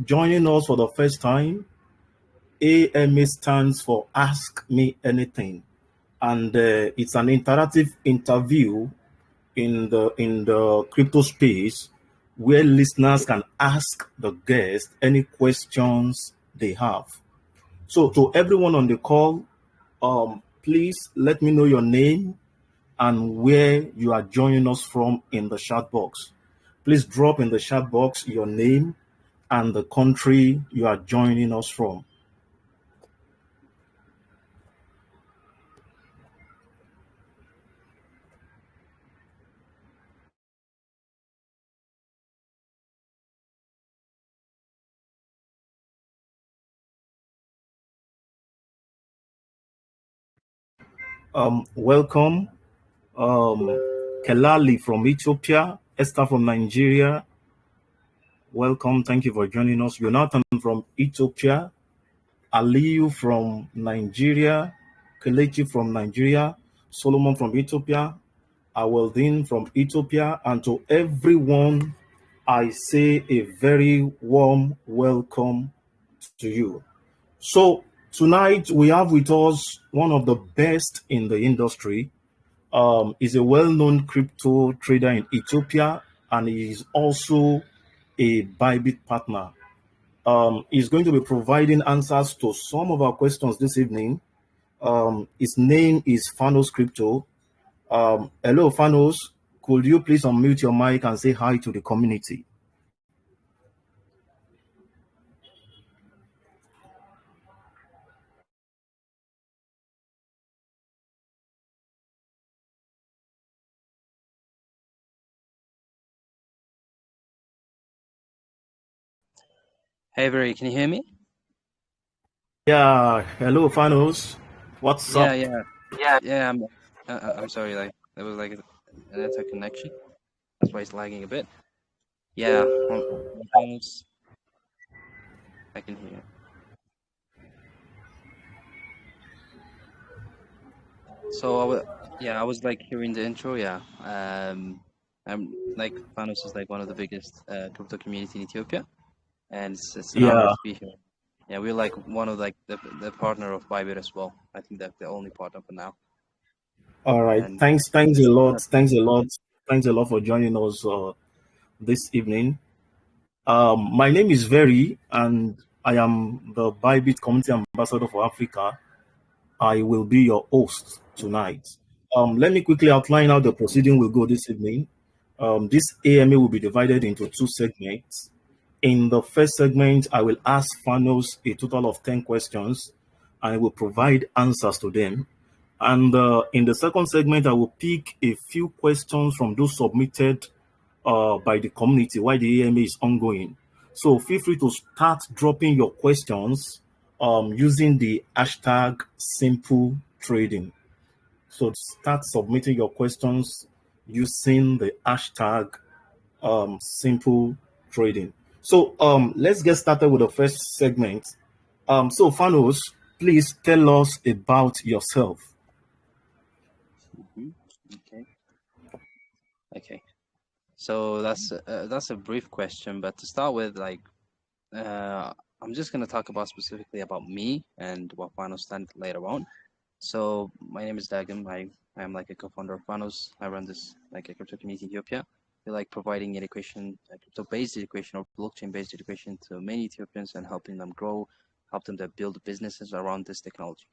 joining us for the first time, AMA stands for Ask Me Anything, and it's an interactive interview in the crypto space where listeners can ask the guest any questions they have. So, to everyone on the call, please let me know your name and where you are joining us from in the chat box. Please drop in the chat box your name and the country you are joining us from. Welcome, um, Kelali from Ethiopia, Esther from Nigeria. Welcome, thank you for joining us. Jonathan from Ethiopia, Aliyu from Nigeria, Kelechi from Nigeria, Solomon from Ethiopia, Aweldin from Ethiopia, and to everyone, I say a very warm welcome to you. So tonight we have with us one of the best in the industry. He's a well-known crypto trader in Ethiopia, and he is also a Bybit partner. He's going to be providing answers to some of our questions this evening. His name is Fanos Crypto. Hello, Fanos. Could you please unmute your mic and say hi to the community? Hey, Barry, can you hear me? Yeah. Hello, Fanos. What's up? Yeah. I'm sorry, like there was like an internet connection. That's why it's lagging a bit. Yeah, I can hear. So I was like hearing the intro. Yeah, I'm like Thanos is like one of the biggest crypto community in Ethiopia, and it's an honor Yeah. to be here. Yeah, we're like one of like the partner of Bybit as well. I think that's the only partner for now. All right. And Thanks a lot. Thanks a lot for joining us this evening. My name is Very, and I am the Bybit Community Ambassador for Africa. I will be your host tonight. Let me quickly outline how the proceeding will go this evening. This AMA will be divided into two segments. In the first segment, I will ask Fanos a total of 10 questions, and I will provide answers to them. And in the second segment, I will pick a few questions from those submitted by the community while the AMA is ongoing. So feel free to start dropping your questions using the hashtag simple trading. So start submitting your questions using the hashtag simple trading. So let's get started with the first segment. So Fanos, please tell us about yourself. Okay. Okay. So that's a brief question, but to start with, like, I'm just gonna talk about specifically about me and what Fanos stand later on. So my name is Dagam. I am like a co-founder of Fanos. I run this like a crypto community in Ethiopia. We like providing education, crypto-based education or blockchain-based education to many Ethiopians and helping them grow, help them to build businesses around this technology.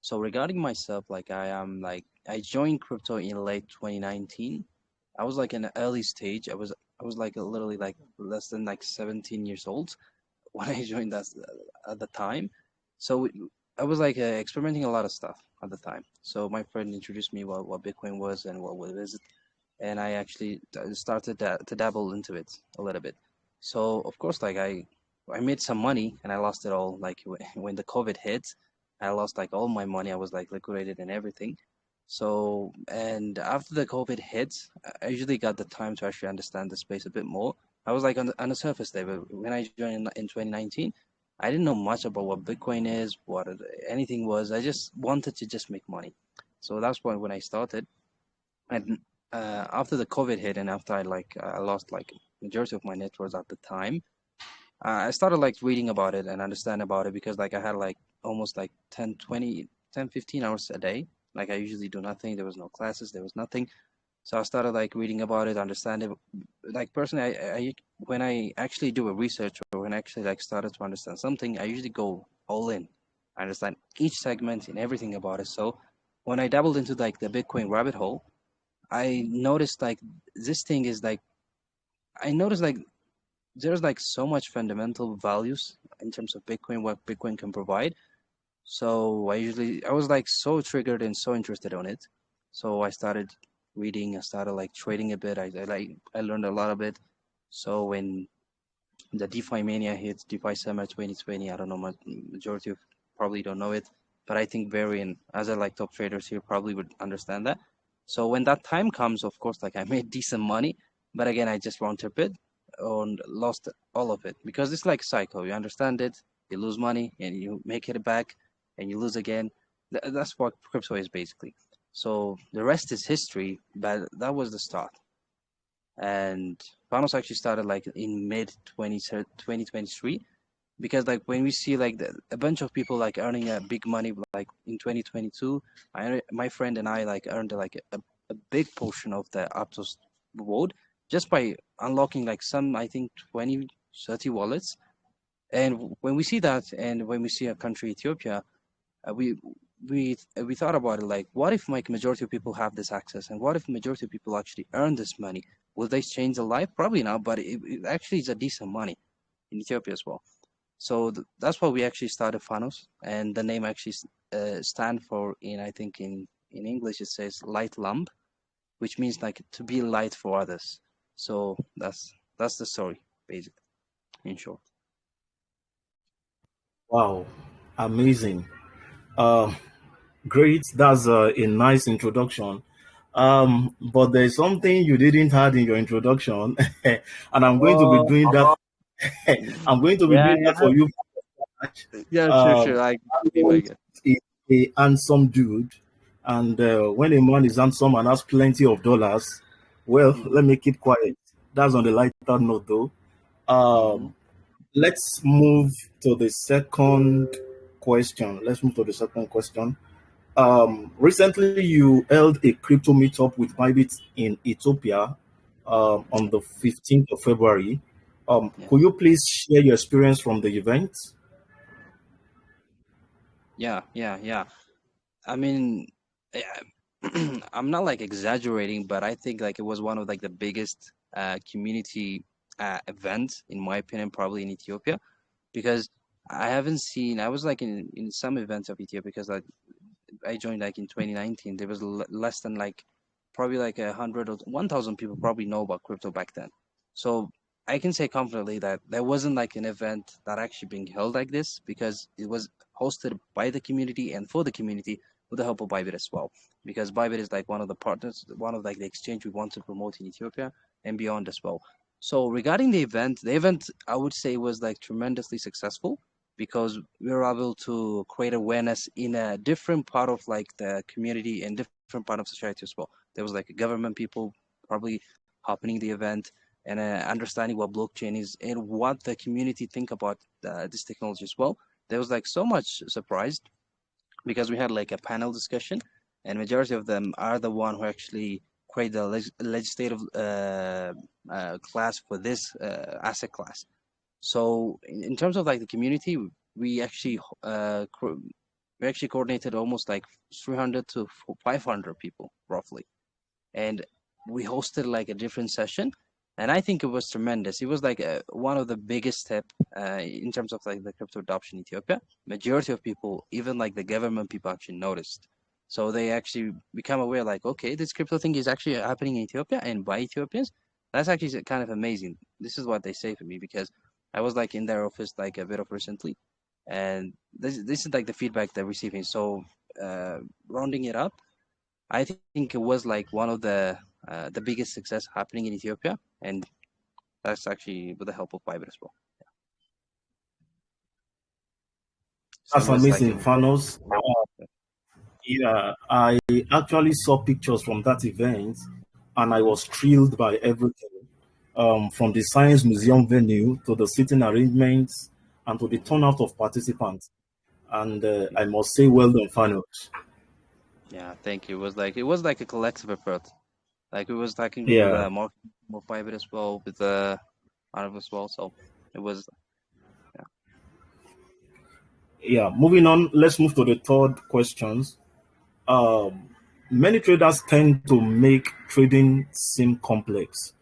So regarding myself, like I joined crypto in late 2019. I was like in an early stage. I was like literally like less than like 17 years old when I joined that at the time. So I was like experimenting a lot of stuff at the time. So my friend introduced me what Bitcoin was and what is it, and I actually started to dabble into it a little bit. So of course, like I made some money and I lost it all. Like when the COVID hit, I lost like all my money. I was like liquidated and everything. So and after the COVID hit, I usually got the time to actually understand the space a bit more. I was like on the surface there, but when I joined in 2019, I didn't know much about what Bitcoin is, anything was. I just wanted to just make money. So that's why when I started, and after the COVID hit, and after I lost like majority of my net worth at the time, I started like reading about it and understand about it because like I had like almost like 10, 20, 10, 15 hours a day. Like I usually do nothing. There was no classes. There was nothing. So I started like reading about it, understand it. Like personally, I when I actually do a research or when I actually like started to understand something, I usually go all in. I understand each segment and everything about it. So when I dabbled into like the Bitcoin rabbit hole, I noticed like this thing is like I noticed like there's like so much fundamental values in terms of Bitcoin, what Bitcoin can provide. So I was like so triggered and so interested on it. So I started reading, I started like trading a bit. I learned a lot of it. So when the DeFi mania hit, DeFi Summer 2020, I don't know, majority of probably don't know it, but I think Varian, as I like top traders here, probably would understand that. So when that time comes, of course, like I made decent money, but again, I just round trip it and lost all of it because it's like cycle. You understand it, you lose money and you make it back and you lose again. That's what crypto is basically. So the rest is history, but that was the start. And Panos actually started like in mid 2023 because like when we see like a bunch of people like earning a big money like in 2022, my friend and I like earned like a big portion of the Aptos reward just by unlocking like some I think 20 30 wallets. And when we see that and when we see a country Ethiopia, uh, we we thought about it like what if like majority of people have this access and what if majority of people actually earn this money, will they change their life? Probably not, but it actually is a decent money in Ethiopia as well. So that's why we actually started Fanos, and the name actually stand for in I think in English it says light lamp, which means like to be light for others. So that's the story basically in short. Wow, amazing. Uh, Great. That's a nice introduction. But there's something you didn't add in your introduction, and I'm going to be Oh, doing that. I'm going to be yeah, doing that for you. yeah, sure, Um, sure. I be my Arnold guest. is a handsome dude, and when a man is handsome and has plenty of dollars, well, Mm-hmm, let me keep quiet. That's on the lighter note, though. mm-hmm, Let's move to the second question. Let's move to the second question. Recently, you held a crypto meetup with Bybit in Ethiopia on yeah, the 15th of February. yeah, Could you please share your experience from the event? yeah. I mean, eh, I'm not like exaggerating, but I think like it was one of like the biggest community events in my opinion, probably in Ethiopia, because I haven't seen. I was like in some events of Ethiopia because like I joined like in 2019. There was less than like probably like 100 or 1,000 people probably know about crypto back then. So I can say confidently that there wasn't like an event that actually being held like this because it was hosted by the community and for the community with the help of Bybit as well. Because Bybit is like one of the partners, one of like the exchange we want to promote in Ethiopia and beyond as well. So regarding the event I would say was like tremendously successful because we were able to create awareness in a different part of like the community and different part of society as well. There was like government people probably happening the event and understanding what blockchain is and what the community think about this technology as well. There was like so much surprised because we had like a panel discussion and majority of them are the one who actually create the legislative class for this asset class. So in terms of like the community, we actually we actually coordinated almost like 300 to 500 people roughly, and we hosted like a different session, and I think it was tremendous. It was like one of the biggest step in terms of like the crypto adoption in Ethiopia. Majority of people, even like the government people, actually noticed. So they actually become aware, like, okay, this crypto thing is actually happening in Ethiopia and by Ethiopians. That's actually kind of amazing. This is what they say for me because I was like in their office like a bit of recently, and this is like the feedback they're receiving. So rounding it up, I think it was like one of the biggest success happening in Ethiopia, and that's actually with the help of Bybit as well. So it That's was like amazing, Fanos. Yeah, I actually saw pictures from that event and I was thrilled by everything. from the science museum venue to the seating arrangements and to the turnout of participants. And I must say, well done, Fanos. Yeah, thank you. It was like a collective effort. Like we was talking with Yeah, marketing of Bybit as well, with Arab as well. So it was yeah. yeah. Moving on, let's move to the third questions. Um, Many traders tend to make trading seem complex.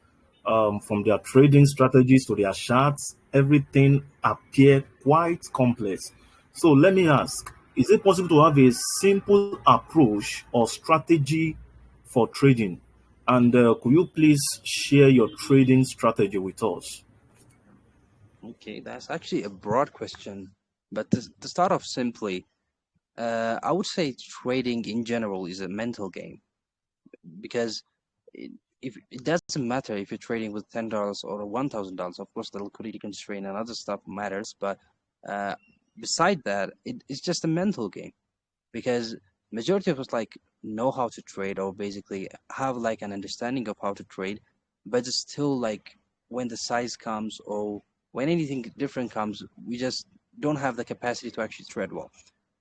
From their trading strategies to their charts, everything appear quite complex. So let me ask, is it possible to have a simple approach or strategy for trading? And could you please share your trading strategy with us? Okay, that's actually a broad question. But to start off simply, I would say trading in general is a mental game because it, if it doesn't matter if you're trading with $10 or $1,000. Of course, the liquidity constraint and other stuff matters, but uh, beside that, it's just a mental game because majority of us like know how to trade or basically have like an understanding of how to trade, but it's still like when the size comes or when anything different comes, we just don't have the capacity to actually trade well.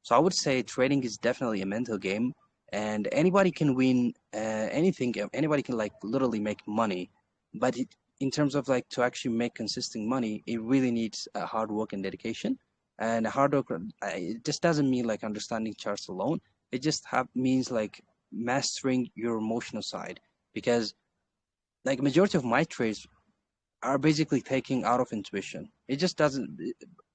So I would say trading is definitely a mental game, and anybody can win anything. Anybody can like literally make money, but in terms of like to actually make consistent money, it really needs hard work and dedication. And hard work, it just doesn't mean like understanding charts alone. It just means like mastering your emotional side, because like majority of my trades are basically taking out of intuition. It just doesn't.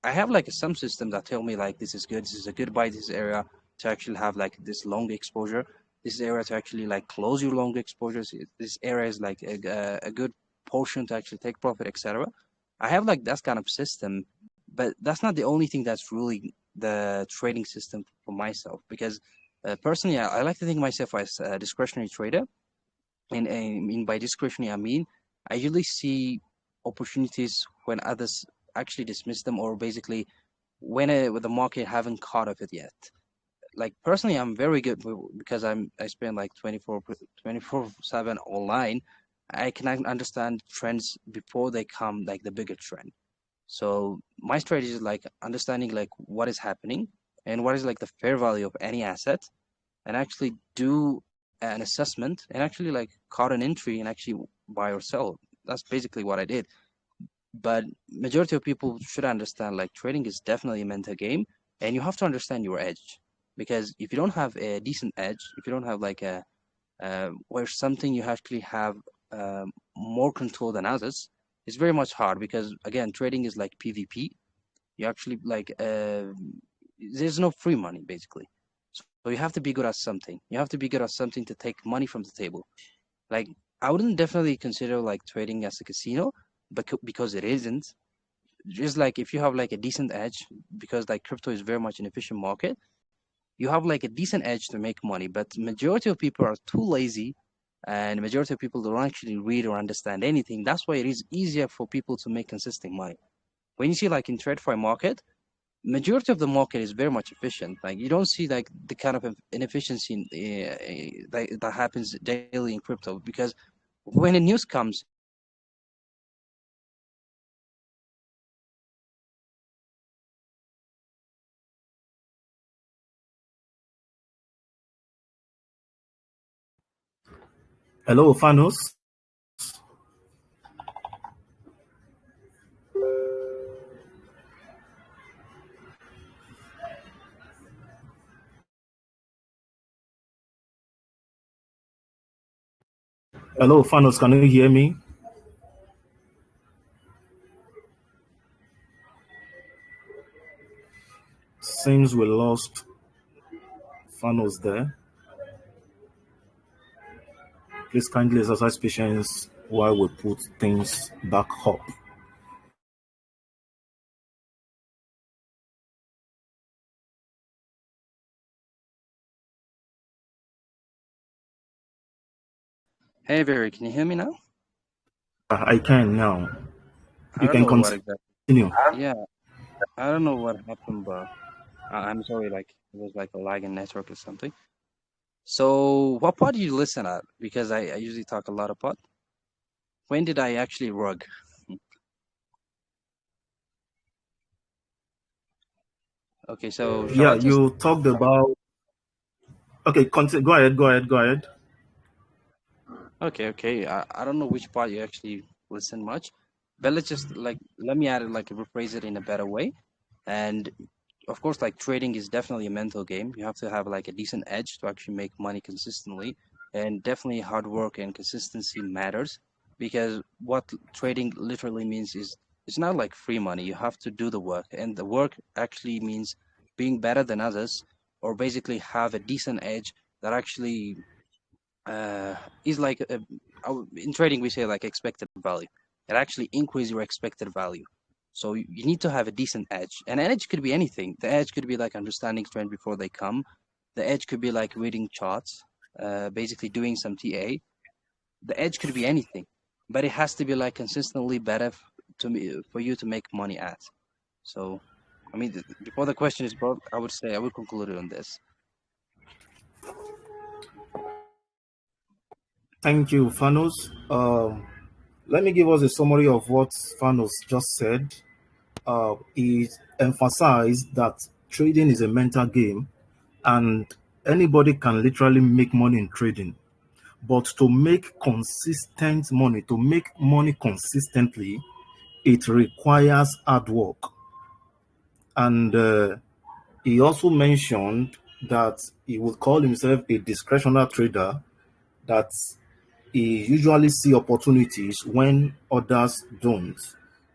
I have like some system that tell me like this is good, this is a good buy, this area to actually have like this long exposure, this area to actually like close your long exposures. This area is like a good portion to actually take profit, etc. I have like that kind of system, but that's not the only thing that's really the trading system for myself, because personally I like to think myself as a discretionary trader, and I mean by discretionary, I mean I usually see opportunities when others actually dismiss them, or basically when the market haven't caught up it yet. Like personally, I'm very good because I spend like 24/7 online. I can understand trends before they come, like the bigger trend. So my strategy is like understanding like what is happening and what is like the fair value of any asset, and actually do an assessment and actually like caught an entry and actually buy or sell. That's basically what I did. But majority of people should understand like trading is definitely a mental game, and you have to understand your edge, because if you don't have a decent edge, if you don't have like a where something you actually have more control than others, it's very much hard, because again trading is like PvP. You actually like there's no free money basically. So you have to be good at something. You have to be good at something to take money from the table. Like I wouldn't definitely consider like trading as a casino, but because it isn't. Just like if you have like a decent edge, because like crypto is very much an efficient market, you have like a decent edge to make money. But majority of people are too lazy, and majority of people don't actually read or understand anything. That's why it is easier for people to make consistent money. When you see like in TradeFi market, majority of the market is very much efficient. Like you don't see like the kind of inefficiency that happens daily in crypto, because when a news comes, Hello, Fanos. Hello, Fanos. Can you hear me? Seems we lost Fanos there. Please kindly exercise patience while we put things back up. hey, Very, can you hear me now? I can now. I You don't can know what exactly. continue. Yeah, I don't know what happened, but I'm sorry. Like it was like a lag in network or something. So, what pod do you listen at? Because I usually talk a lot of pod. when did I actually rug? Okay, so shall Yeah, I just you talked about. Okay, continue. Go ahead. Go ahead. Go ahead. okay. I don't know which part you actually listen much, but let's just like let me add it like rephrase it in a better way. And of course, like trading is definitely a mental game. You have to have like a decent edge to actually make money consistently, and definitely hard work and consistency matters because what trading literally means is it's not like free money. You have to do the work, and the work actually means being better than others, or basically have a decent edge that actually uh, is like in trading we say like expected value. It actually increases your expected value. So you need to have a decent edge, and an edge could be anything. The edge could be like understanding trend before they come. The edge could be like reading charts, basically doing some TA. The edge could be anything, but it has to be like consistently better to me for you to make money at. So, I mean, before the question is brought, I would say I would conclude it on this. Thank you, Fanos. Let me give us a summary of what Fanos just said. He emphasized that trading is a mental game and anybody can literally make money in trading. But to make consistent money, to make money consistently, it requires hard work. And he also mentioned that he would call himself a discretionary trader, that he usually see opportunities when others don't.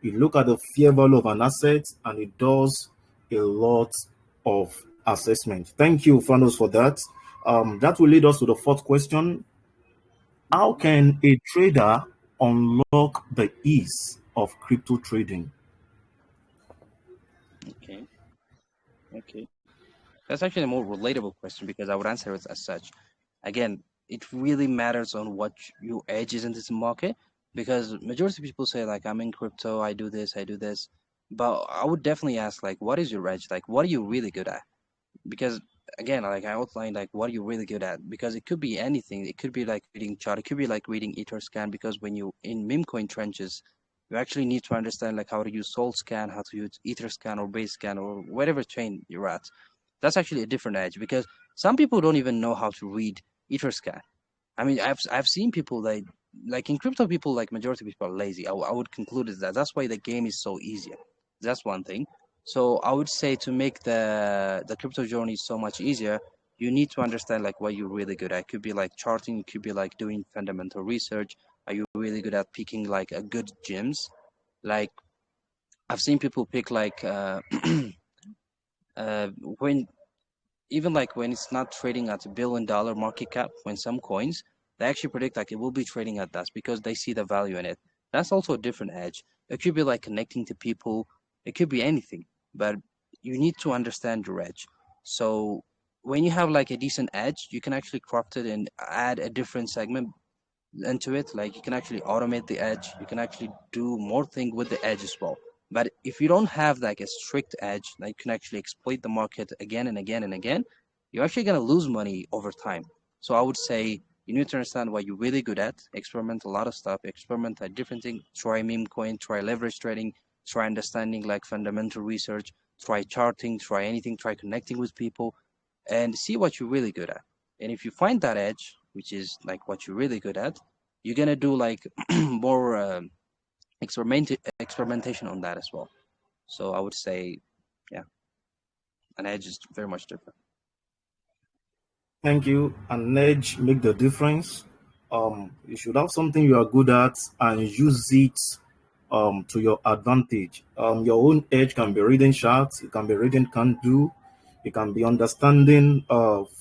He look at the fair value of an asset and he does a lot of assessment. Thank you, Fanos, for that. That will lead us to the fourth question. How Mhm. can a trader unlock the ease of crypto trading? Okay, okay. That's actually a more relatable question because I would answer it as such. Again, it really matters on what your edge is in this market because majority of people say like I'm in crypto, I do this. But I would definitely ask like what is your edge? Like what are you really good at? Because again, like I outlined like what are you really good at? Because it could be anything. It could be like reading chart, it could be like reading Etherscan because when you in meme coin trenches, you actually need to understand like how to use Sol scan, how to use Etherscan or base scan or whatever chain you're at. That's actually a different edge because some people don't even know how to read Etherscan. I mean, I've seen people like in crypto, people like majority of people are lazy. I would conclude is that that's why the game is so easy. That's one thing. So I would say to make the crypto journey so much easier, you need to understand like what you're really good at. It could be like charting, it could be like doing fundamental research. Are you really good at picking like a good gems? Like I've seen people pick like when even like when it's not trading at $1 billion market cap, when some coins they actually predict like it will be trading at that because they see the value in it. That's also a different edge. It could be like connecting to people. It could be anything, but you need to understand your edge. So when you have like a decent edge, you can actually craft it and add a different segment into it. Like you can actually automate the edge, you can actually do more thing with the edge as well. But if you don't have like a strict edge that you can actually exploit the market again and again and again, you're actually going to lose money over time. So I would say you need to understand what you're really good at, experiment a lot of stuff, experiment at different things, try meme coin, try leverage trading, try understanding like fundamental research, try charting, try anything, try connecting with people, and see what you're really good at. And if you find that edge, which is like what you're really good at, you're gonna do like more experimentation on that as well. So I would say, yeah, an edge is very much different. Thank you. An edge make the difference. You should have something you are good at and use it to your advantage. Your own edge can be reading charts, it can be reading candle, it can be understanding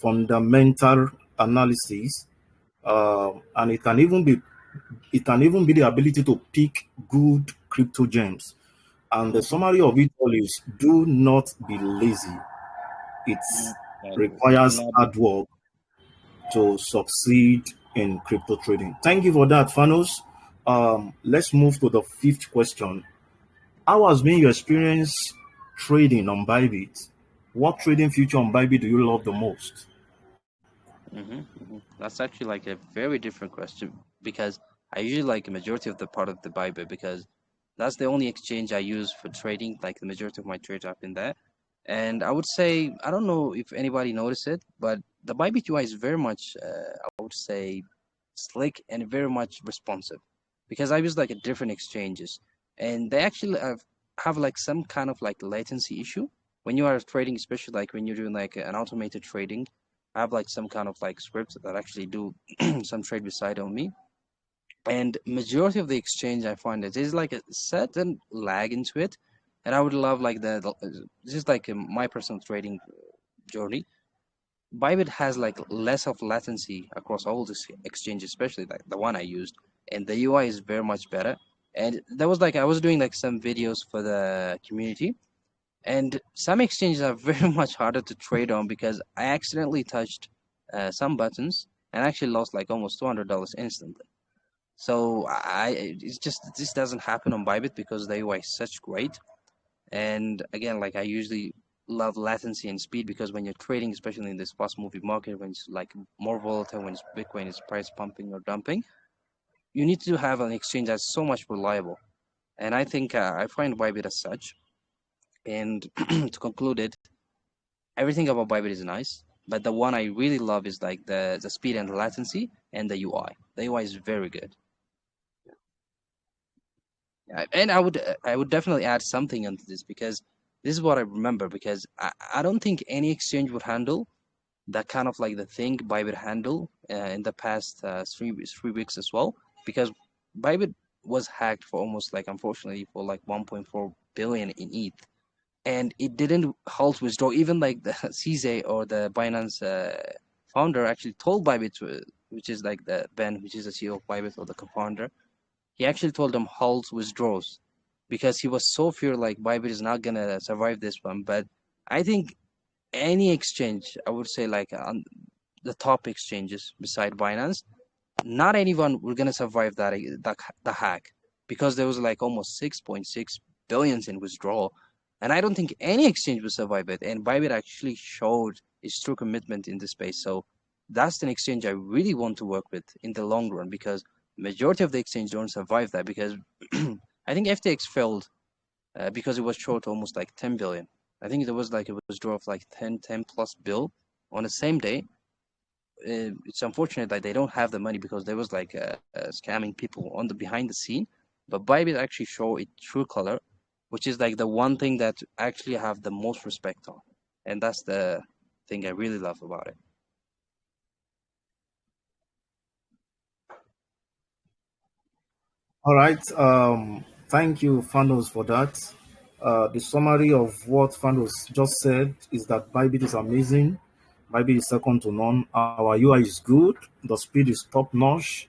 fundamental analysis, and it can even be the ability to pick good crypto gems. And the Mm-hmm. summary of it all is: do not be lazy. It Do requires not be hard work to succeed in crypto trading. Thank you for that, Fanos. Let's move to the fifth question. How has been your experience trading on Bybit? What trading feature on Bybit do you love the most? That's actually like a very different question because I usually like a majority of the part of the Bybit because that's the only exchange I use for trading. Like the majority of my trades have been there. And I would say, I don't know if anybody noticed it, but the Bybit UI is very much, I would say, slick and very much responsive because I use like a different exchanges and they actually have like some kind of like latency issue when you are trading, especially like when you're doing like an automated trading. I have like some kind of like scripts that actually do some trade beside on me. And majority of the exchange I find it is like a certain lag into it. And I would love like this is like my personal trading journey. Bybit has like less of latency across all this exchanges, especially like the one I used, and the UI is very much better. And that was like I was doing like some videos for the community, and some exchanges are very much harder to trade on because I accidentally touched some buttons and actually lost like almost $200 instantly. So it's just this doesn't happen on Bybit because the UI is such great. And again, like I usually love latency and speed because when you're trading, especially in this fast moving market, when it's like more volatile, when Bitcoin is price pumping or dumping, you need to have an exchange that's so much reliable. And I think I find Bybit as such. And to conclude it, everything about Bybit is nice, but the one I really love is like the speed and the latency and the UI. The UI is very good. And I would definitely add something onto this because this is what I remember because I don't think any exchange would handle that kind of like the thing Bybit handle in the past 3 weeks as well because Bybit was hacked for almost like unfortunately for like 1.4 billion in ETH and it didn't halt withdraw even like the CZ or the Binance founder actually told Bybit to, which is like the Ben which is the CEO of Bybit or the co-founder he actually told them halt withdraws because he was so fear like Bybit is not gonna survive this one. But I think any exchange, I would say like on the top exchanges beside Binance, not anyone were gonna survive that the hack because there was like almost 6.6 billions in withdrawal, and I don't think any exchange will survive it. And Bybit actually showed its true commitment in this space. So that's an exchange I really want to work with in the long run because majority of the exchange don't survive that because I think FTX failed because it was short almost like 10 billion. I think there was like a withdrawal of like 10 plus bill on the same day. It's unfortunate that they don't have the money because there was like scamming people on the behind the scene. But Bybit actually show its true color, which is like the one thing that actually have the most respect on, and that's the thing I really love about it. All right. Thank you, Fanos, for that. The summary of what Fanos just said is that Bybit is amazing. Bybit is second to none. Our UI is good. The speed is top notch.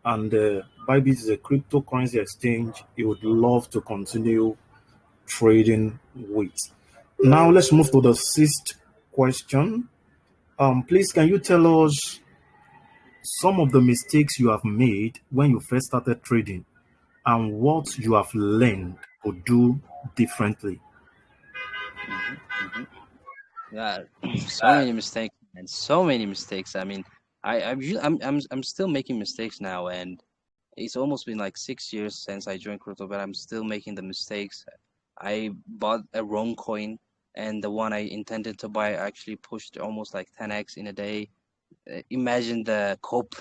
And Bybit is a cryptocurrency exchange you would love to continue trading with. Now, let's move to the sixth question. Please, can you tell us some of the mistakes you have made when you first started trading and what you have learned to do differently? Hmm. Yeah, so many mistakes and so many mistakes. I mean, I'm still making mistakes now, and it's almost been like 6 years since I joined crypto, but I'm still making the mistakes. I bought a wrong coin, and the one I intended to buy actually pushed almost like 10x in a day. Imagine the cope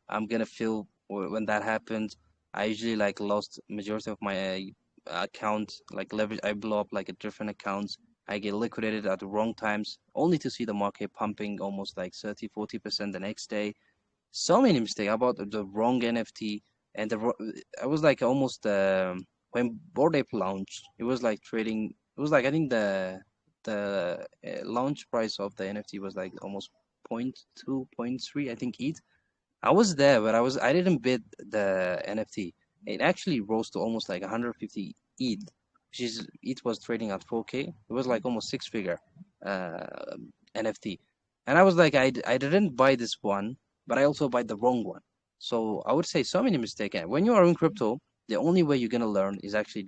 I'm gonna feel when that happened. I usually like lost majority of my account, like leverage. I blow up like a different accounts. I get liquidated at the wrong times, only to see the market pumping almost like 30-40% the next day. So many mistakes. I bought the wrong NFT, and I was like almost when Bored Ape launched, it was like trading. It was like I think the launch price of the NFT was like almost point 2, point 3, I think ETH. I was there, but I didn't bid the NFT. It actually rose to almost like 150 ETH, which is ETH was trading at 4K. It was like almost six figure uh, NFT. And I was like, I didn't buy this one, but I also buy the wrong one. So I would say so many mistakes. And when you are in crypto, the only way you're gonna learn is actually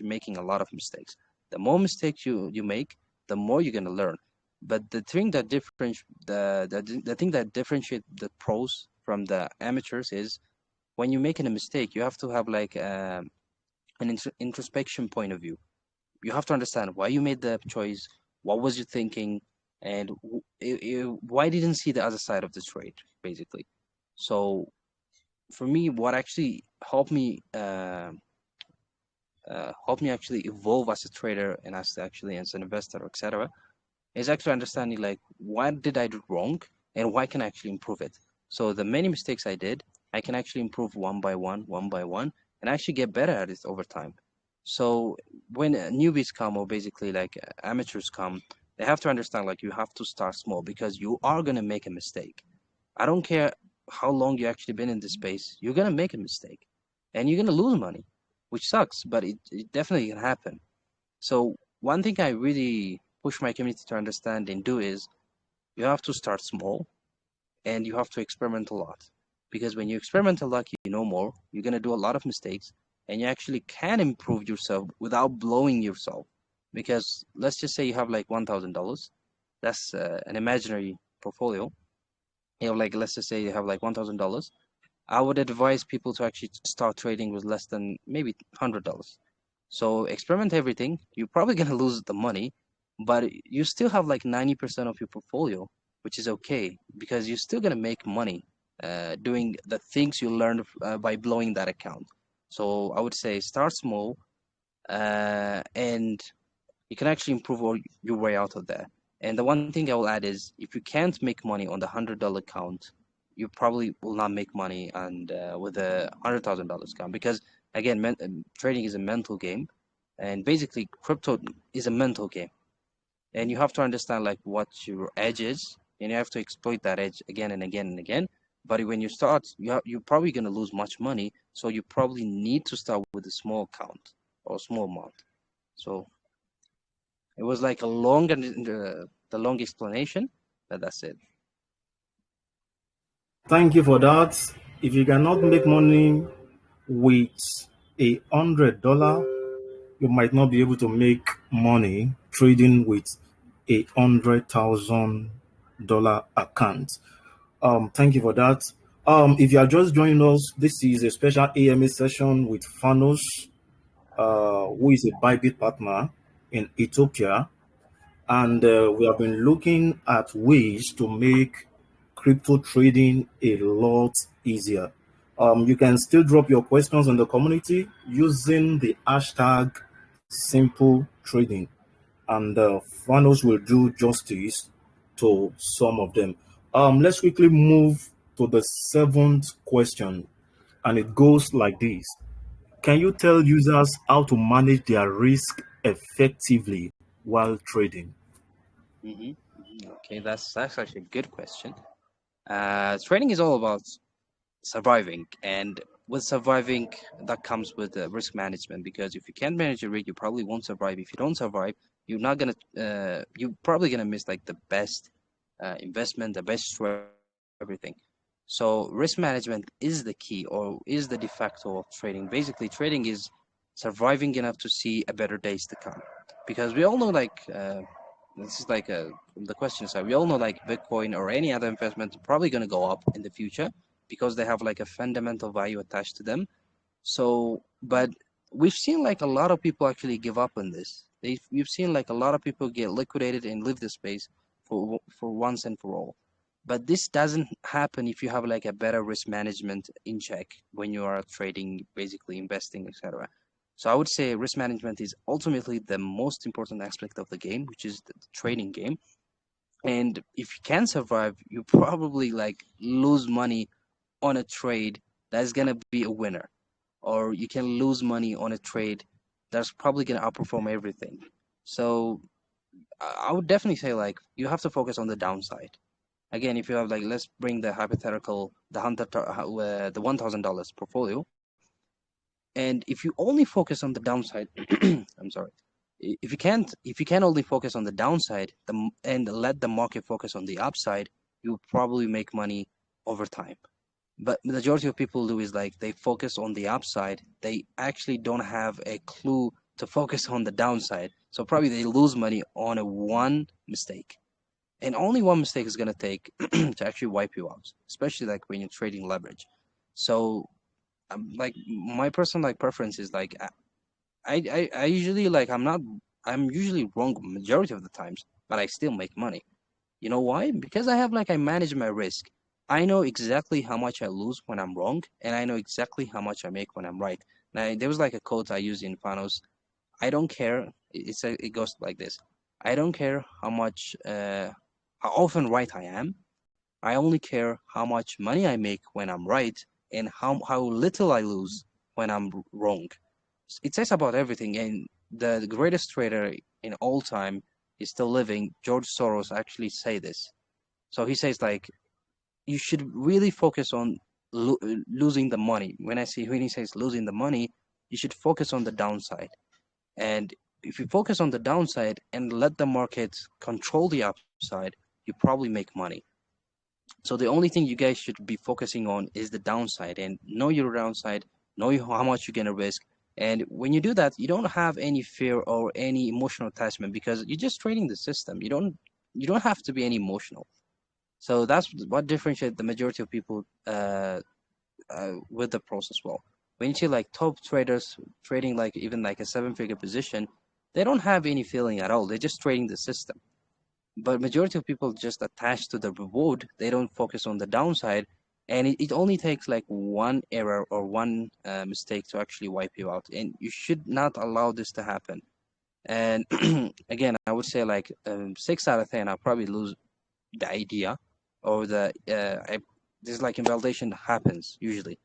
making a lot of mistakes. The more mistakes you make, the more you're gonna learn. But the thing that the thing that differentiate the pros from the amateurs is when you're making a mistake, you have to have like an introspection point of view. You have to understand why you made the choice, what was you thinking, and why didn't see the other side of the trade, basically. So for me, what actually helped me actually evolve as a trader and as an investor, etc., is actually understanding like what did I do wrong and why can I actually improve it. So the many mistakes I did, I can actually improve one by one, and actually get better at it over time. So when newbies come, or basically like amateurs come, they have to understand like you have to start small because you are gonna make a mistake. I don't care how long you actually been in this space, you're gonna make a mistake, and you're gonna lose money, which sucks, but it definitely can happen. So one thing I really push my community to understand and do is you have to start small and you have to experiment a lot. Because when you experiment a lot, you know more, you're going to do a lot of mistakes, and you actually can improve yourself without blowing yourself. Because let's just say you have like $1,000, that's an imaginary portfolio. You have like, let's just say you have like $1,000. I would advise people to actually start trading with less than maybe $100. So experiment everything. You're probably gonna lose the money, but you still have like 90% of your portfolio, which is okay because you're still gonna make money doing the things you learned by blowing that account. So I would say start small, and you can actually improve your way out of there. And the one thing I will add is if you can't make money on the $100 account, you probably will not make money and with a $100,000 account because again, trading is a mental game, and basically crypto is a mental game, and you have to understand like what your edge is, and you have to exploit that edge again and again and again. But when you start, you're probably going to lose much money, so you probably need to start with a small account or small amount. So it was like a long and the long explanation, but that's it. Thank you for that. If you cannot make money with $100, you might not be able to make money trading with $100,000 account. Thank you for that. If you are just joining us, this is a special AMA session with Fanos, who is a Bybit partner in Ethiopia, and we have been looking at ways to make crypto trading a lot easier. You can still drop your questions in the community using the hashtag simple trading, and Fanos will do justice to some of them. Let's quickly move to the seventh question, and it goes like this. Can you tell users how to manage their risk effectively while trading? Okay, that's actually a good question. Trading is all about surviving, and with surviving, that comes with risk management. Because if you can't manage your risk, you probably won't survive. If you don't survive, you're probably gonna miss like the best investment, the best trade, everything. So risk management is the key or is the de facto of trading. Basically, trading is surviving enough to see a better days to come. Because we all know like this is like the question side. We all know like Bitcoin or any other investment probably going to go up in the future because they have like a fundamental value attached to them. So, but we've seen like a lot of people actually give up on this. We've seen like a lot of people get liquidated and leave the space for once and for all. But this doesn't happen if you have like a better risk management in check when you are trading, basically investing, etc. So I would say risk management is ultimately the most important aspect of the game, which is the trading game. And if you can survive, you probably like lose money on a trade that's gonna be a winner, or you can lose money on a trade that's probably gonna outperform everything. So I would definitely say like you have to focus on the downside. Again, if you have like, let's bring the hypothetical, the $1,000 portfolio, and if you only focus on the downside, I'm sorry, if you can only focus on the downside, and let the market focus on the upside, you probably make money over time. But the majority of people do is like they focus on the upside. They actually don't have a clue to focus on the downside. So probably they lose money on a one mistake. And only one mistake is gonna take to actually wipe you out, especially like when you're trading leverage. So like my personal like preference is like I usually like I'm usually wrong majority of the times, but I still make money. You know why? Because I manage my risk. I know exactly how much I lose when I'm wrong, and I know exactly how much I make when I'm right. Now, there was like a quote I use in Fanos. I don't care. It goes like this. I don't care how often right I am. I only care how much money I make when I'm right, and how little I lose when I'm wrong. It says about everything, and the greatest trader in all time is still living. George Soros actually say this. So he says like you should really focus on losing the money. When he says losing the money, you should focus on the downside. And if you focus on the downside and let the market control the upside, you probably make money. So the only thing you guys should be focusing on is the downside, and know your downside, know how much you're gonna risk. And when you do that, you don't have any fear or any emotional attachment because you're just trading the system. You don't have to be any emotional. So that's what differentiates the majority of people with the process well. When you see like top traders trading like even like a seven-figure position, they don't have any feeling at all. They're just trading the system. But majority of people just attach to the reward. They don't focus on the downside, and it only takes like one error or one mistake to actually wipe you out. And you should not allow this to happen. And again, I would say like 6 out of 10, I'll probably lose the idea or there's like invalidation happens usually.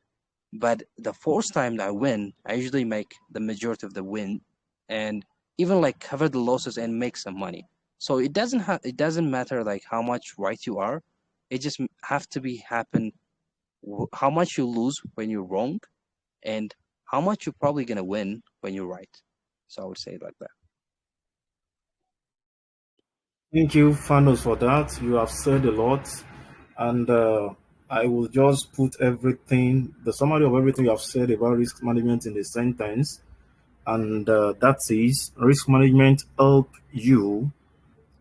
But the fourth time that I win, I usually make the majority of the win, and even like cover the losses and make some money. So it doesn't matter like how much right you are. It just have to be happen how much you lose when you're wrong, and how much you're probably gonna win when you're right. So I would say it like that. Thank you, Fanos, for that. You have said a lot, and I will just put everything, the summary of everything you have said about risk management in the sentence, and that is risk management help you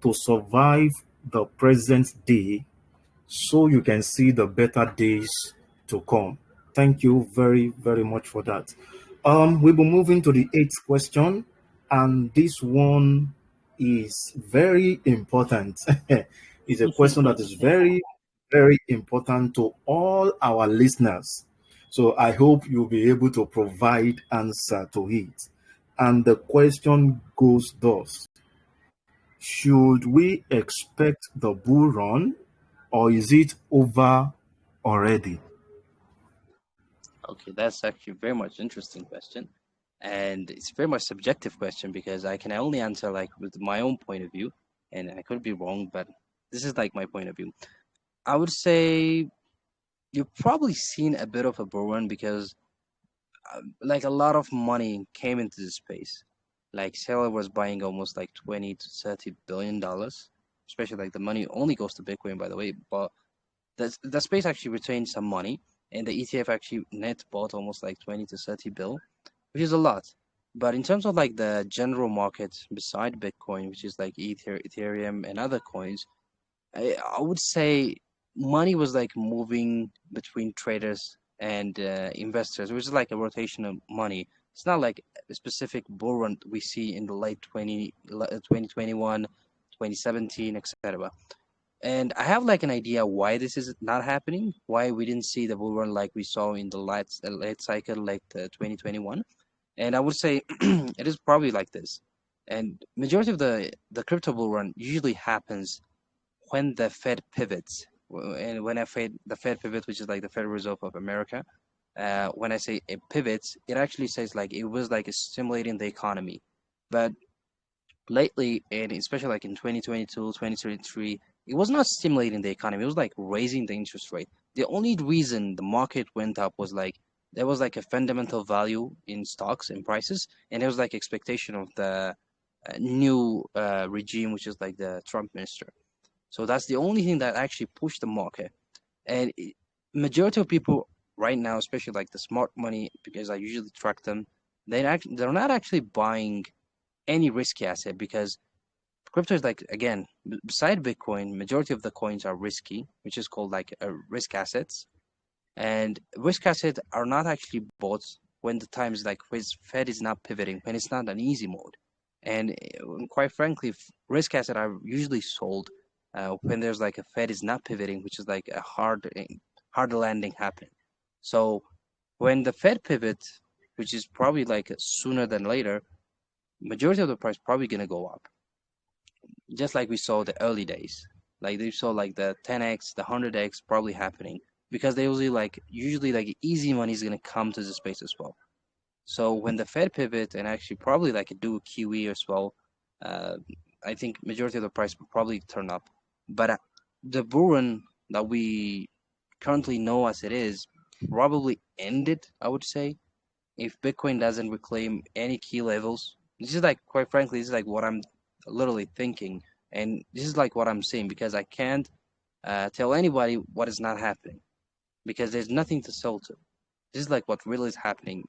to survive the present day so you can see the better days to come. Thank you very, very much for that. We'll be moving to the eighth question, and this one is very important. It's a question that is very, very important to all our listeners. So I hope you'll be able to provide answer to it. And the question goes thus: should we expect the bull run, or is it over already? Okay, that's actually very much interesting question, and it's very much subjective question because I can only answer like with my own point of view, and I could be wrong, but this is like my point of view. I would say you've probably seen a bit of a bull run because like a lot of money came into this space. Like Sailor was buying almost like 20 to 30 billion dollars, especially like the money only goes to Bitcoin, by the way, but the space actually retained some money, and the ETF actually net bought almost like 20 to 30 bill, which is a lot. But in terms of like the general market beside Bitcoin, which is like Ethereum and other coins, I would say money was like moving between traders and investors, which is like a rotation of money. It's not like a specific bull run we see in the late 2021, 2017, etc. And I have like an idea why this is not happening, why we didn't see the bull run like we saw in the late cycle, like the 2021. And I would say it is probably like this. And majority of the crypto bull run usually happens when the Fed pivots. And when the Fed pivots, which is like the Federal Reserve of America, when I say it pivots, it actually says like it was like stimulating the economy. But lately, and especially like in 2022, 2023, it was not stimulating the economy. It was like raising the interest rate. The only reason the market went up was like there was like a fundamental value in stocks and prices, and there was like expectation of the new regime, which is like the Trump minister. So that's the only thing that actually pushed the market. And majority of people right now, especially like the smart money, because I usually track them, they're not actually buying any risky asset because crypto is like again beside Bitcoin, majority of the coins are risky, which is called like risk assets. And risk assets are not actually bought when the time is like when Fed is not pivoting, when it's not an easy mode. And quite frankly, risk assets are usually sold when there's like a Fed is not pivoting, which is like a hard landing happening. So when the Fed pivots, which is probably like sooner than later, majority of the price probably gonna go up, just like we saw the early days. Like they saw like the 10x, the 100x probably happening because they usually like easy money is gonna come to the space as well. So when the Fed pivot and actually probably like do a QE as well, uh, I think majority of the price will probably turn up. But the bull run that we currently know as it is probably ended, I would say, if Bitcoin doesn't reclaim any key levels. This is like, quite frankly, this is like what I'm literally thinking, and this is like what I'm saying because I can't tell anybody what is not happening because there's nothing to sell to. This is like what really is happening.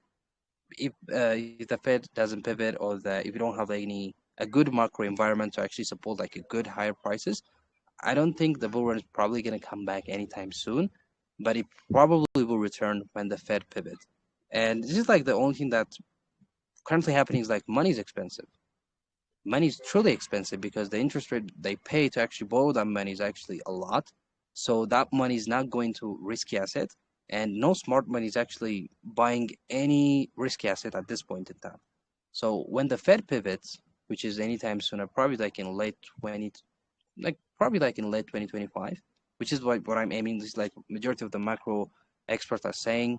If the Fed doesn't pivot or if you don't have any a good macro environment to actually support like a good higher prices, I don't think the bull run is probably going to come back anytime soon, but it probably will return when the Fed pivots. And this is like the only thing that currently happening is like money is expensive. Money is truly expensive because the interest rate they pay to actually borrow that money is actually a lot. So that money is not going to risky asset, and no smart money is actually buying any risky asset at this point in time. So when the Fed pivots, which is anytime sooner, probably like in late 20, like probably like in late 2025, which is what I'm aiming. This is like majority of the macro experts are saying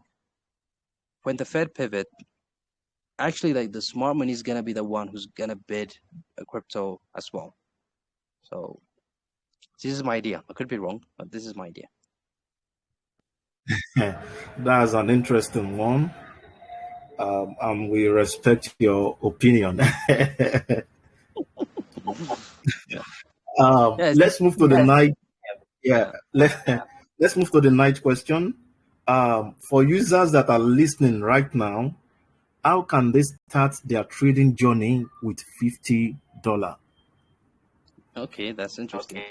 when the Fed pivot, actually like the smart money is gonna be the one who's gonna bid a crypto as well. So this is my idea. I could be wrong, but this is my idea. That's an interesting one. And we respect your opinion. Yeah, yeah, it's Let's move to the night. Yeah, yeah. let's move to the night question. For users that are listening right now, how can they start their trading journey with $50? Okay, that's interesting.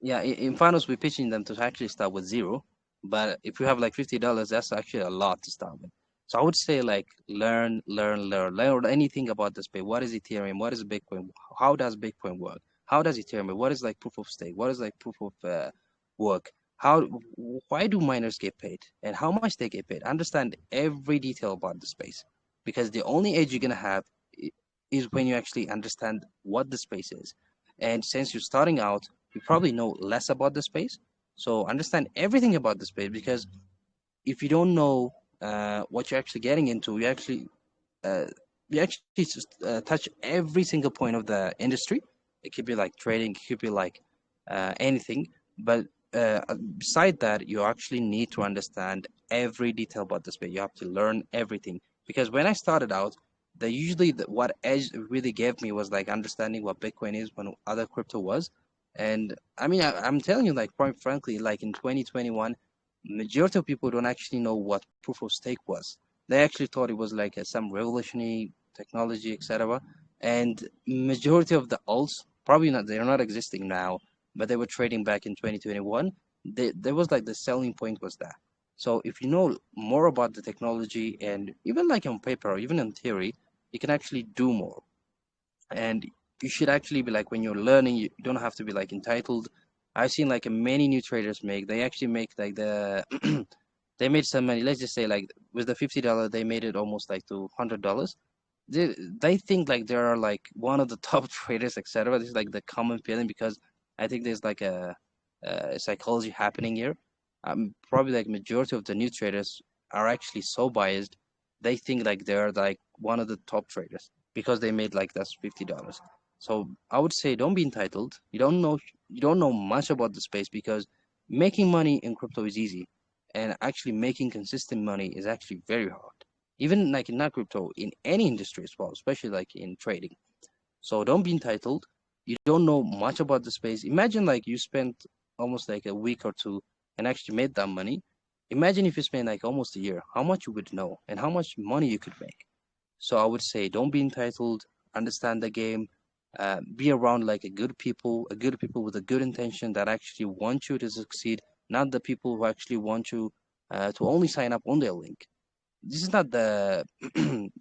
Yeah, in finals we're pitching them to actually start with zero, but if you have like $50, that's actually a lot to start with. So I would say like learn anything about the space. What is Ethereum? What is Bitcoin? How does Bitcoin work? How does Ethereum work? What is like proof of stake? What is like proof of work? How why do miners get paid and how much they get paid? Understand every detail about the space because the only edge you're gonna have is when you actually understand what the space is. And since you're starting out, you probably know less about the space. So understand everything about the space because if you don't know what you're actually getting into, uh, you actually just touch every single point of the industry. It could be like trading, it could be like anything. But beside that, you actually need to understand every detail about the space. You have to learn everything because when I started out, what edge really gave me was like understanding what Bitcoin is when other crypto was. And I mean, I'm telling you, like, quite frankly, like in 2021, majority of people don't actually know what proof of stake was. They actually thought it was like some revolutionary technology, etc. And majority of the alts, probably not, they're not existing now, but they were trading back in 2021. There was like the selling point was that. So if you know more about the technology and even like on paper or even in theory, you can actually do more. And you should actually be like when you're learning, you don't have to be like entitled. I've seen like many new traders they actually make like they made some money. Let's just say like with the $50, they made it almost like to $100. They think like they are like one of the top traders, etc. This is like the common feeling because I think there's like a psychology happening here. Probably like majority of the new traders are actually so biased. They think like they're like one of the top traders because they made like that's $50. So I would say don't be entitled. You don't know much about the space because making money in crypto is easy, and actually making consistent money is actually very hard. Even like in not crypto, in any industry as well, especially like in trading. So don't be entitled. You don't know much about the space. Imagine like you spent almost like a week or two and actually made that money. Imagine if you spent like almost a year, how much you would know and how much money you could make. So I would say don't be entitled, understand the game, be around like a good people with a good intention that actually want you to succeed, not the people who actually want you to only sign up on their link. This is not the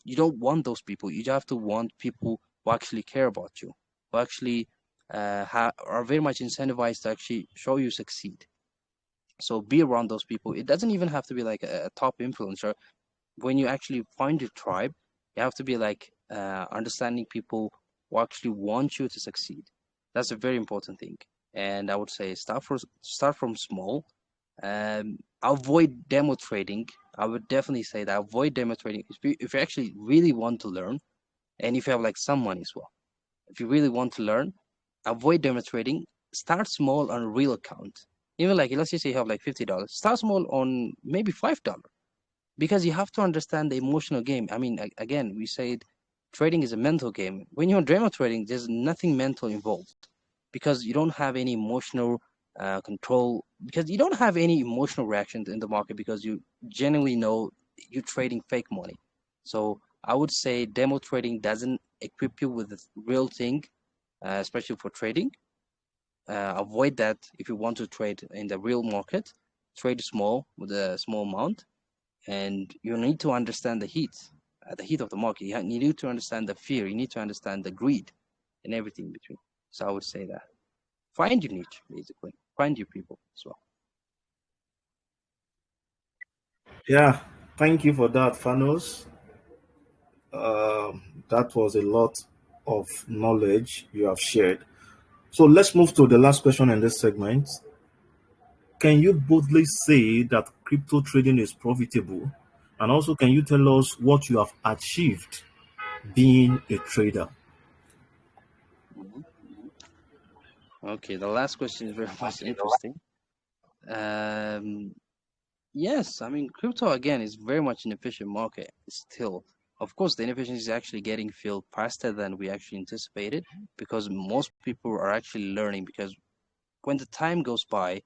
you don't want those people. You have to want people who actually care about you, who actually are very much incentivized to actually show you succeed. So be around those people. It doesn't even have to be like a top influencer. When you actually find your tribe, you have to be like understanding people who actually want you to succeed. That's a very important thing. And I would say start from small. Avoid demo trading. I would definitely say that avoid demo trading if you actually really want to learn, and if you have like some money as well. If you really want to learn, avoid demo trading. Start small on a real account. Even like let's just say you have like $50. Start small on maybe $5, because you have to understand the emotional game. I mean, again, we said trading is a mental game. When you're demo trading, there's nothing mental involved, because you don't have any emotional control, because you don't have any emotional reactions in the market, because you genuinely know you're trading fake money. So I would say demo trading doesn't equip you with the real thing, especially for trading. Avoid that if you want to trade in the real market. Trade small with a small amount, and you need to understand the heat of the market. You need to understand the fear. You need to understand the greed and everything in between. So I would say that find your niche, basically. Find your people as well. Yeah, thank you for that, Fanos. That was a lot of knowledge you have shared. So let's move to the last question in this segment. Can you boldly say that crypto trading is profitable? And also, can you tell us what you have achieved being a trader? Mhm. Okay, the last question is very much interesting. Um, yes, I mean, crypto again is very much an efficient market still. Of course, the inefficiency is actually getting filled faster than we actually anticipated, because most people are actually learning. Because when the time goes by,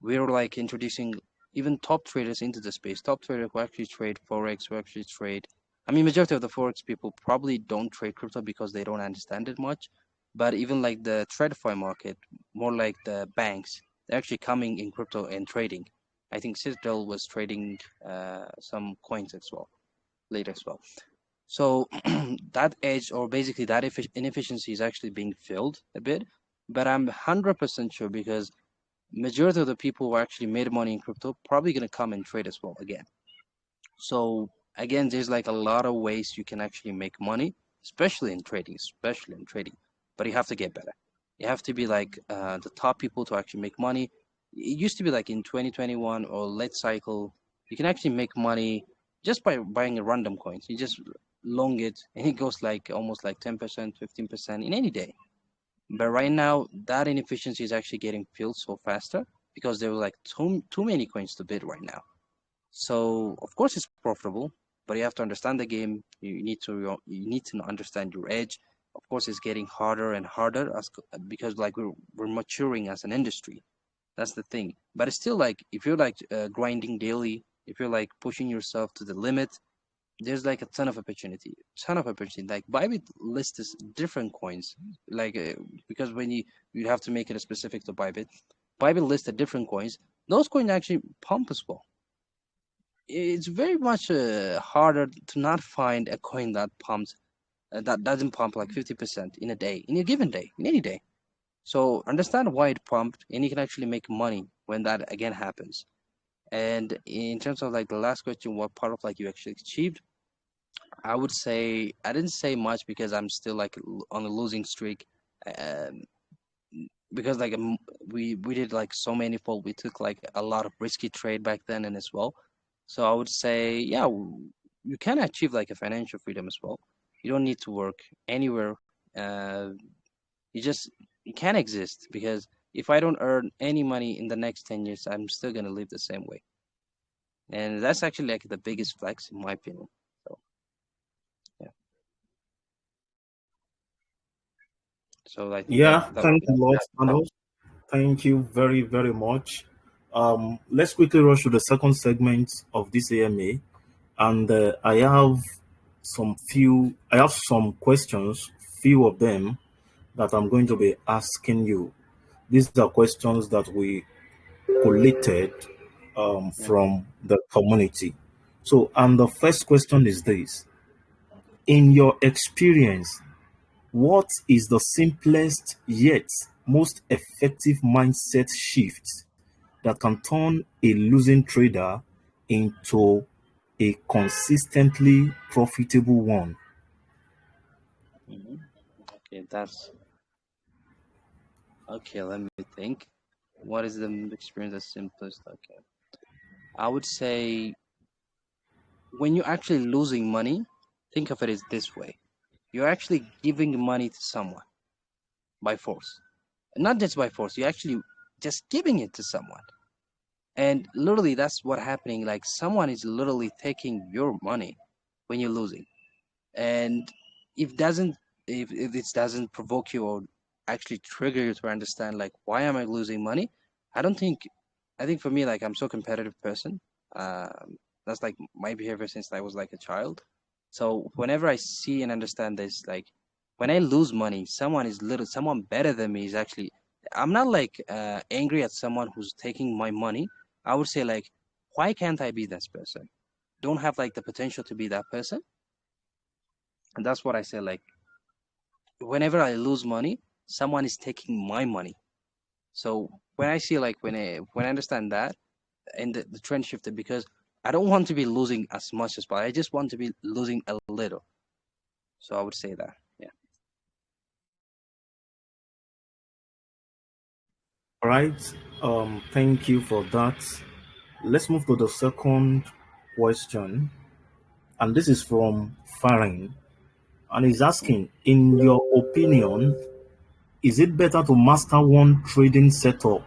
we're like introducing even top traders into the space. Top traders who actually trade forex, who actually trade. I mean, majority of the forex people probably don't trade crypto because they don't understand it much. But even like the TradFi market, more like the banks, they're actually coming in crypto and trading. I think Citadel was trading some coins as well later as well. So that edge, or basically that inefficiency, is actually being filled a bit. But I'm 100% sure, because majority of the people who actually made money in crypto probably going to come and trade as well again. So again, there's like a lot of ways you can actually make money, especially in trading. But you have to get better. You have to be like the top people to actually make money. It used to be like in 2021 or late cycle, you can actually make money just by buying a random coins. You just long it, and it goes like almost like 10%, 15% in any day. But right now, that inefficiency is actually getting filled so faster, because there were like too many coins to bid right now. So of course it's profitable, but you have to understand the game. You need to understand your edge. Of course, it's getting harder and harder because like we're maturing as an industry. That's the thing. But it's still like if you're like grinding daily, if you're like pushing yourself to the limit, there's like a ton of opportunity. Like Bybit lists different coins, like because when you have to make it specific to Bybit lists the different coins. Those coins actually pump as well. It's very much harder to not find a coin that pumps that doesn't pump like 50% in a day, in a given day, in any day. So understand why it pumped, and you can actually make money when that again happens. And in terms of like the last question, what part of like you actually achieved, I would say I didn't say much, because I'm still like on a losing streak. Um, because like we did like so many fold, we took like a lot of risky trade back then and as well. So I would say, yeah, you can achieve like a financial freedom as well. You don't need to work anywhere. Uh, you just you can exist, because if I don't earn any money in the next 10 years, I'm still gonna live the same way, and that's actually like the biggest flex in my opinion. So yeah, so I think that Yeah, that thank you, Lord Manos. Thank you very, very much. Let's quickly rush to the second segment of this AMA, and I have some questions, few of them that I'm going to be asking you. These are questions that we collated Yeah. from the community. So, and the first question is this: in your experience, what is the simplest yet most effective mindset shift that can turn a losing trader into a consistently profitable one? Hmm. Okay, that's okay. Let me think. What is the experience the simplest? Okay, I would say when you're actually losing money, think of it as this way: you're actually giving money to someone by force, not just by force. You're actually just giving it to someone, and literally that's what happening. Like someone is literally taking your money when you're losing, and if doesn't if this doesn't provoke you or actually trigger you to understand like why am I losing money, I don't think I think for me like I'm so competitive person. That's like my behavior since I was like a child. So whenever I see and understand this, like when I lose money, someone better than me is actually, I'm not like angry at someone who's taking my money. I would say like, why can't I be this person? Don't have like the potential to be that person. And that's what I say. Like, whenever I lose money, someone is taking my money. So when I see like when I understand that, and the trend shifted because I don't want to be losing as much as possible. I just want to be losing a little. So I would say that. Yeah. All right. Thank you for that. Let's move to the second question, and this is from Farin, and he's Mm. asking, in your opinion, is it better to master one trading setup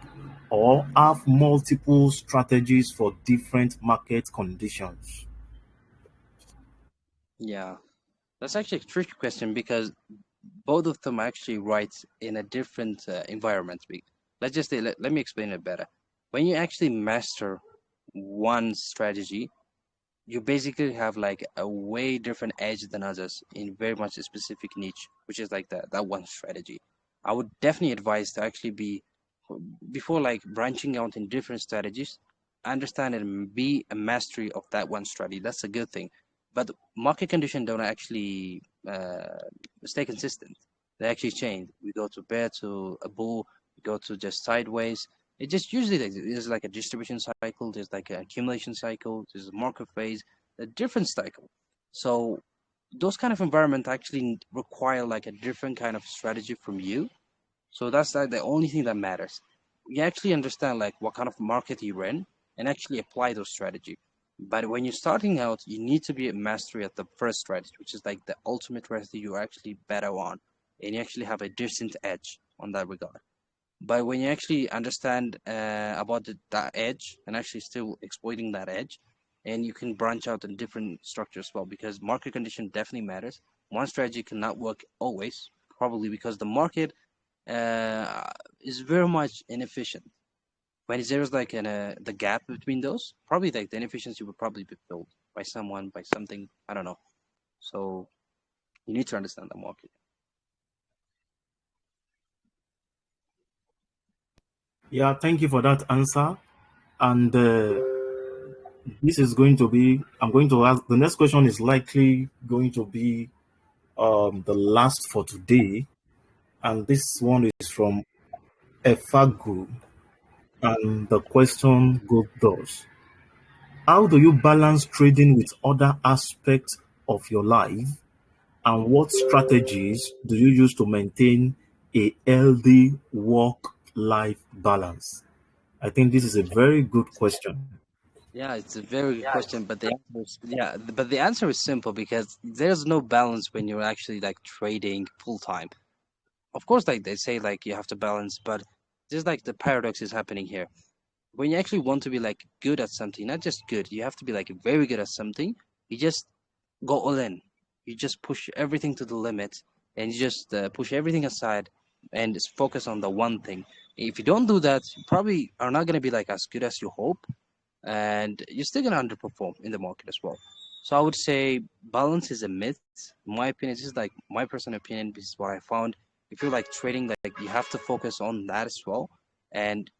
or have multiple strategies for different market conditions? Yeah. That's actually a tricky question because both of them are actually right in a different environment. Let's just say, let me explain it better. When you actually master one strategy, you basically have like a way different edge than others in very much a specific niche, which is like that one strategy. I would definitely advise to actually be before like branching out in different strategies, understand and be a mastery of that one strategy. That's a good thing. But market condition don't actually stay consistent. They actually change. We go to bear to a bull, we go to just sideways. It just usually there's like a distribution cycle, there's like an accumulation cycle, there's a market phase, a different cycle. So those kind of environment actually require like a different kind of strategy from you. So that's like the only thing that matters. You actually understand like what kind of market you're in and actually apply those strategy. But when you're starting out, you need to be a mastery at the first strategy, which is like the ultimate strategy you're actually better on, and you actually have a decent edge on that regard. But when you actually understand about that edge and actually still exploiting that edge, and you can branch out in different structures as well, because market condition definitely matters. One strategy cannot work always, probably because the market uh, is very much inefficient. When there's like the gap between those, probably like the inefficiency would probably be filled by someone, by something, I don't know. So you need to understand the market. Yeah, thank you for that answer. And this is going to be, I'm going to ask, the next question is likely going to be the last for today. And this one is from Efagu. And the question goes thus: how do you balance trading with other aspects of your life? And what strategies do you use to maintain a healthy work life balance? I think this is a very good question. Yeah, it's a very good question, but the answer is simple because there's no balance when you're actually like trading full time. Of course, like they say, like you have to balance, but just like the paradox is happening here. When you actually want to be like good at something, not just good, you have to be like very good at something. You just go all in. You just push everything to the limit, and you just push everything aside and just focus on the one thing. If you don't do that, you probably are not going to be like as good as you hope, and you're still going to underperform in the market as well. So I would say balance is a myth. In my opinion, this is like my personal opinion. This is what I found. If you're like trading, like you have to focus on that as well. And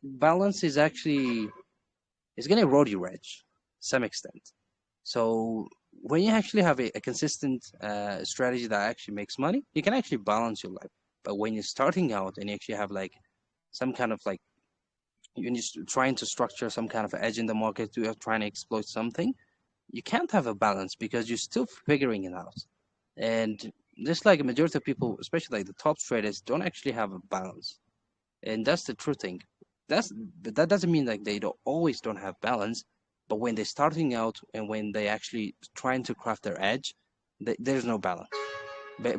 balance is actually is going to erode your edge to some extent. So when you actually have a consistent strategy that actually makes money, you can actually balance your life. But when you're starting out and you actually have like some kind of like you're just trying to structure some kind of edge in the market to trying to exploit something, you can't have a balance because you're still figuring it out. And just like a majority of people, especially like the top traders, don't actually have a balance. And that's the true thing. That's but that doesn't mean like they don't always don't have balance. But when they're starting out and when they actually trying to craft their edge, there's no balance.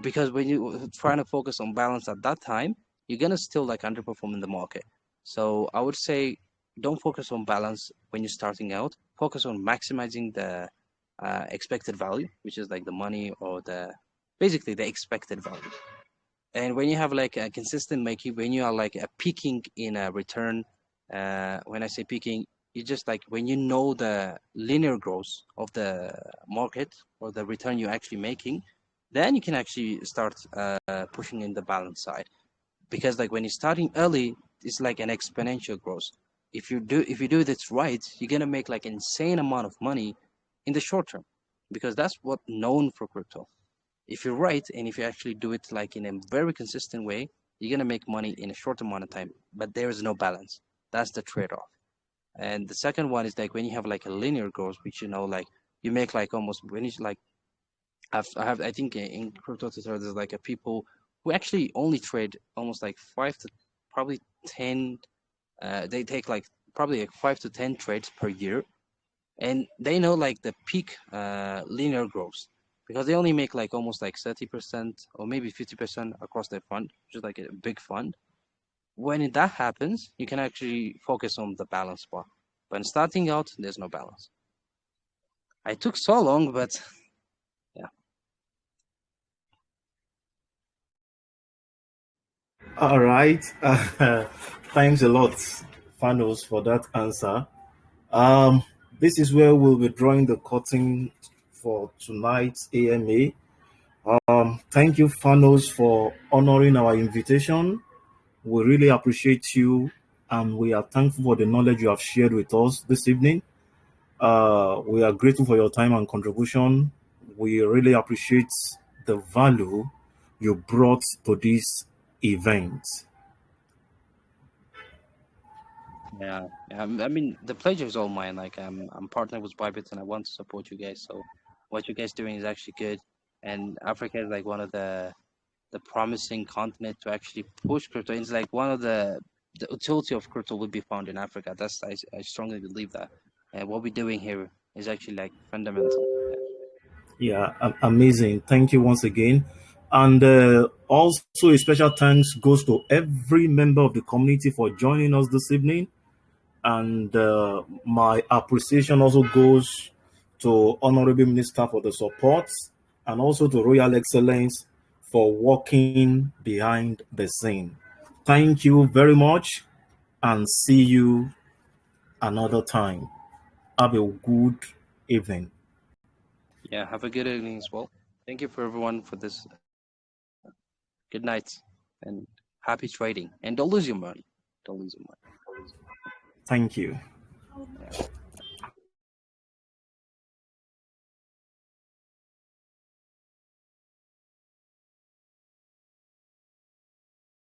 Because when you trying to focus on balance at that time, you're gonna still like underperform in the market. So I would say don't focus on balance when you're starting out. Focus on maximizing the expected value, which is like the money or the basically the expected value. And when you have like a consistent making, when you are like a peaking in a return, when I say peaking, you just like when you know the linear growth of the market or the return you're actually making, then you can actually start pushing in the balance side. Because like when you're starting early, it's like an exponential growth. If you do this right, you're gonna make like insane amount of money in the short term, because that's what known for crypto. If you're right and if you actually do it like in a very consistent way, you're gonna make money in a short amount of time. But there is no balance. That's the trade-off. And the second one is like when you have like a linear growth, which like you make like almost when you like I think in crypto Twitter there's like a people who actually only trade almost like 5 to probably 10. They take like probably like 5 to 10 trades per year, and they know like the peak linear growth because they only make like almost like 30% or maybe 50% across their fund, which is like a big fund. When that happens, you can actually focus on the balance part. But starting out, there's no balance. I took so long, but yeah. All right. Thanks a lot, Fanos, for that answer. Um, this is where we'll be drawing the curtain for tonight's AMA. Thank you, Fanos, for honoring our invitation. We really appreciate you, and we are thankful for the knowledge you have shared with us this evening. We are grateful for your time and contribution. We really appreciate the value you brought to this event. Yeah. I mean, the pleasure is all mine. Like, I'm partnered with Bybit, and I want to support you guys. So, what you guys doing is actually good. And Africa is like one of the promising continent to actually push crypto. It's like one of the utility of crypto would be found in Africa. I strongly believe that. And what we're doing here is actually like fundamental. Yeah. Yeah, amazing. Thank you once again. And also, a special thanks goes to every member of the community for joining us this evening. And my appreciation also goes to Honorable Minister for the support and also to Royal Excellence for working behind the scene. Thank you very much and see you another time. Have a good evening. Yeah. Have a good evening as well. Thank you for everyone for this. Good night and happy trading. And don't lose your money. Don't lose your money. Thank you.